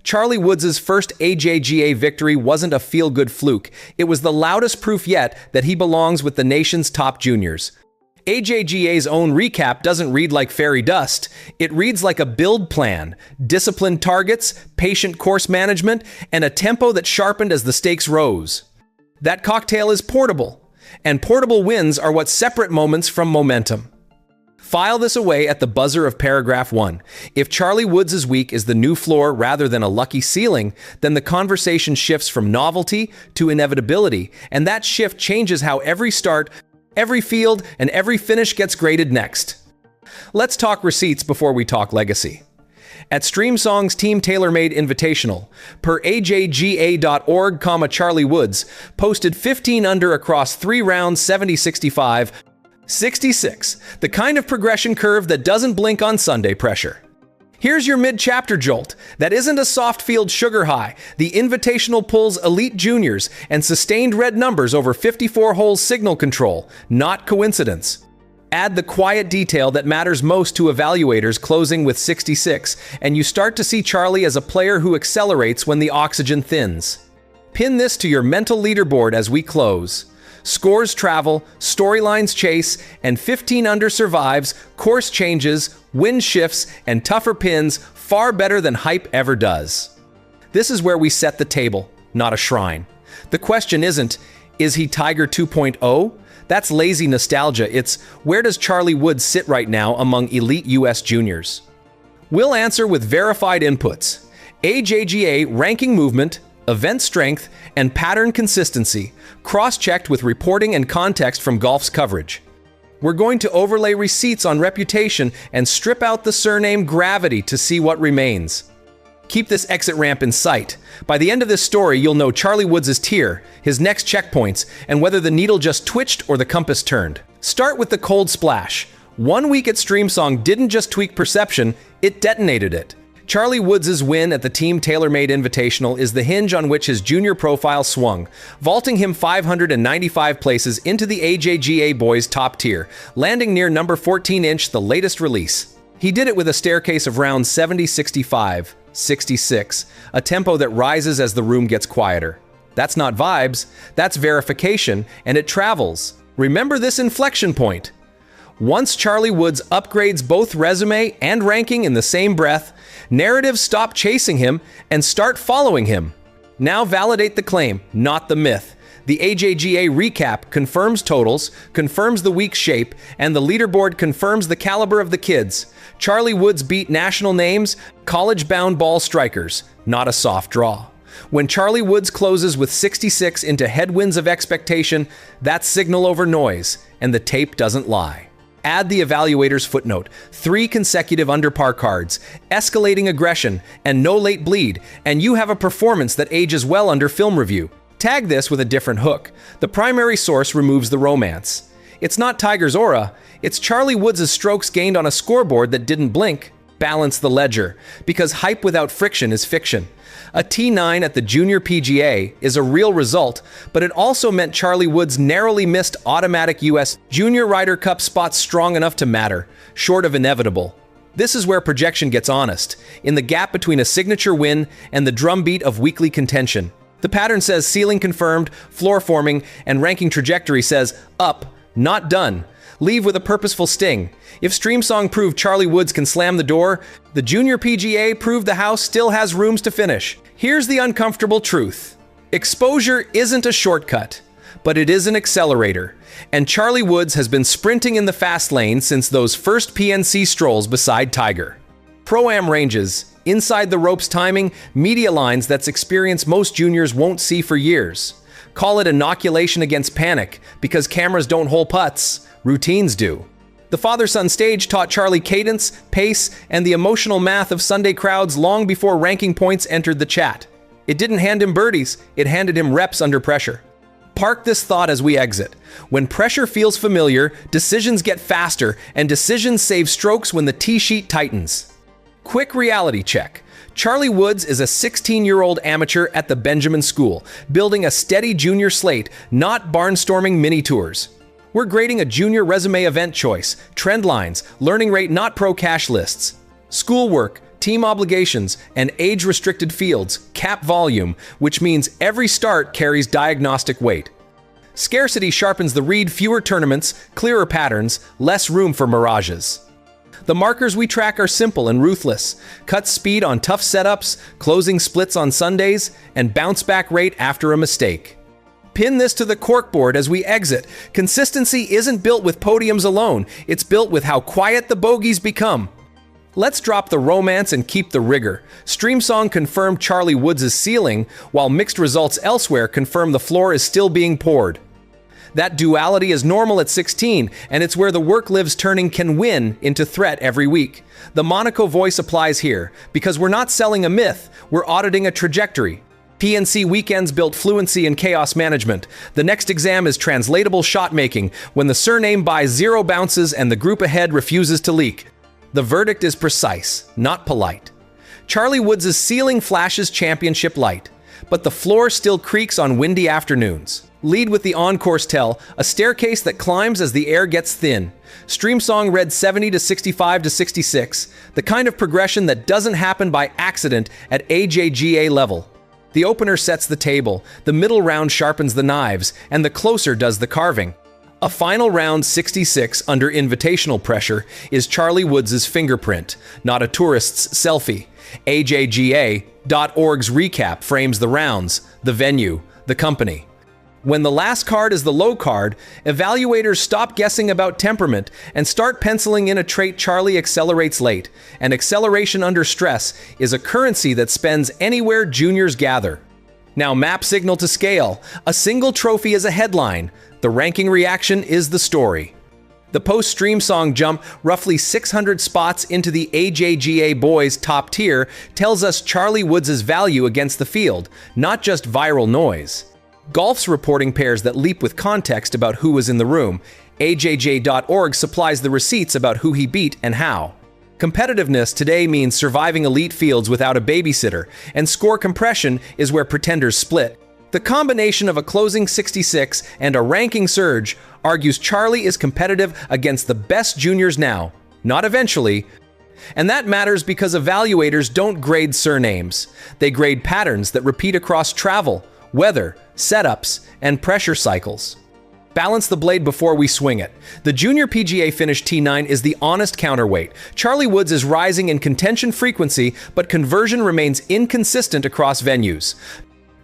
Charlie Woods' first AJGA victory wasn't a feel-good fluke. It was the loudest proof yet that he belongs with the nation's top juniors. AJGA's own recap doesn't read like fairy dust. It reads like a build plan, disciplined targets, patient course management, and a tempo that sharpened as the stakes rose. That cocktail is portable, and portable wins are what separate moments from momentum. File this away at the buzzer of paragraph 1. If Charlie Woods' week is the new floor rather than a lucky ceiling, then the conversation shifts from novelty to inevitability, and that shift changes how every start, every field, and every finish gets graded next. Let's talk receipts before we talk legacy. At StreamSong's Team TaylorMade Invitational, per ajga.org, Charlie Woods posted 15 under across 3 rounds, 70-65, 66, the kind of progression curve that doesn't blink on Sunday pressure. Here's your mid-chapter jolt. That isn't a soft field sugar high. The Invitational pulls elite juniors and sustained red numbers over 54 holes signal control, not coincidence. Add the quiet detail that matters most to evaluators, closing with 66, and you start to see Charlie as a player who accelerates when the oxygen thins. Pin this to your mental leaderboard as we close. Scores travel, storylines chase, and 15 under survives, course changes, wind shifts, and tougher pins far better than hype ever does. This is where we set the table, not a shrine. The question isn't, is he Tiger 2.0? That's lazy nostalgia. It's, where does Charlie Woods sit right now among elite US juniors? We'll answer with verified inputs. AJGA ranking movement, event strength, and pattern consistency, cross-checked with reporting and context from golf's coverage. We're going to overlay receipts on reputation and strip out the surname gravity to see what remains. Keep this exit ramp in sight. By the end of this story, you'll know Charlie Woods' tier, his next checkpoints, and whether the needle just twitched or the compass turned. Start with the cold splash. 1 week at StreamSong didn't just tweak perception, it detonated it. Charlie Woods' win at the Team TaylorMade Invitational is the hinge on which his junior profile swung, vaulting him 595 places into the AJGA boys' top tier, landing near number 14-inch, the latest release. He did it with a staircase of rounds 70-65, 66, a tempo that rises as the room gets quieter. That's not vibes, that's verification, and it travels. Remember this inflection point. Once Charlie Woods upgrades both resume and ranking in the same breath, narratives stop chasing him and start following him. Now validate the claim, not the myth. The AJGA recap confirms totals, confirms the week's shape, and the leaderboard confirms the caliber of the kids. Charlie Woods beat national names, college-bound ball strikers, not a soft draw. When Charlie Woods closes with 66 into headwinds of expectation, that's signal over noise, and the tape doesn't lie. Add the evaluator's footnote, 3 consecutive under par cards, escalating aggression, and no late bleed, and you have a performance that ages well under film review. Tag this with a different hook. The primary source removes the romance. It's not Tiger's aura, it's Charlie Woods' strokes gained on a scoreboard that didn't blink. Balance the ledger, because hype without friction is fiction. A T9 at the Junior PGA is a real result, but it also meant Charlie Woods narrowly missed automatic US Junior Ryder Cup spots strong enough to matter, short of inevitable. This is where projection gets honest, in the gap between a signature win and the drumbeat of weekly contention. The pattern says ceiling confirmed, floor forming, and ranking trajectory says up, not done. Leave with a purposeful sting. If StreamSong proved Charlie Woods can slam the door, the Junior PGA proved the house still has rooms to finish. Here's the uncomfortable truth. Exposure isn't a shortcut, but it is an accelerator. And Charlie Woods has been sprinting in the fast lane since those first PNC strolls beside Tiger. Pro-Am ranges, inside the ropes timing, media lines that's experience most juniors won't see for years. Call it inoculation against panic, because cameras don't hold putts, routines do. The father-son stage taught Charlie cadence, pace, and the emotional math of Sunday crowds long before ranking points entered the chat. It didn't hand him birdies, it handed him reps under pressure. Park this thought as we exit. When pressure feels familiar, decisions get faster, and decisions save strokes when the tee sheet tightens. Quick reality check. Charlie Woods is a 16-year-old amateur at the Benjamin School, building a steady junior slate, not barnstorming mini-tours. We're grading a junior resume event choice, trend lines, learning rate, not pro cash lists. Schoolwork, team obligations, and age-restricted fields cap volume, which means every start carries diagnostic weight. Scarcity sharpens the reed, fewer tournaments, clearer patterns, less room for mirages. The markers we track are simple and ruthless. Cut speed on tough setups, closing splits on Sundays, and bounce back rate after a mistake. Pin this to the corkboard as we exit. Consistency isn't built with podiums alone, it's built with how quiet the bogeys become. Let's drop the romance and keep the rigor. StreamSong confirmed Charlie Woods' ceiling, while mixed results elsewhere confirm the floor is still being poured. That duality is normal at 16, and it's where the work lives, turning can win into threat every week. The Monaco voice applies here, because we're not selling a myth, we're auditing a trajectory. PNC weekends built fluency in chaos management. The next exam is translatable shot making, when the surname buys 0 bounces and the group ahead refuses to leak. The verdict is precise, not polite. Charlie Woods' ceiling flashes championship light, but the floor still creaks on windy afternoons. Lead with the on-course tell, a staircase that climbs as the air gets thin. StreamSong read 70 to 65 to 66, the kind of progression that doesn't happen by accident at AJGA level. The opener sets the table, the middle round sharpens the knives, and the closer does the carving. A final round 66 under invitational pressure is Charlie Woods' fingerprint, not a tourist's selfie. AJGA.org's recap frames the rounds, the venue, the company. When the last card is the low card, evaluators stop guessing about temperament and start penciling in a trait. Charlie accelerates late, and acceleration under stress is a currency that spends anywhere juniors gather. Now map signal to scale. A single trophy is a headline. The ranking reaction is the story. The post-StreamSong jump roughly 600 spots into the AJGA boys' top tier tells us Charlie Woods' value against the field, not just viral noise. Golf's reporting pairs that leap with context about who was in the room. AJJ.org supplies the receipts about who he beat and how. Competitiveness today means surviving elite fields without a babysitter, and score compression is where pretenders split. The combination of a closing 66 and a ranking surge argues Charlie is competitive against the best juniors now, not eventually. And that matters because evaluators don't grade surnames. They grade patterns that repeat across travel, weather, setups, and pressure cycles. Balance the blade before we swing it. The junior PGA finish T9 is the honest counterweight. Charlie Woods is rising in contention frequency, but conversion remains inconsistent across venues.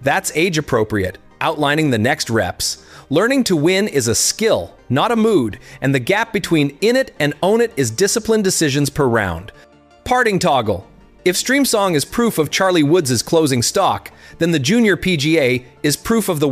That's age-appropriate, outlining the next reps. Learning to win is a skill, not a mood, and the gap between in it and own it is disciplined decisions per round. Parting toggle. If StreamSong is proof of Charlie Woods' closing stock, then the junior PGA is proof of the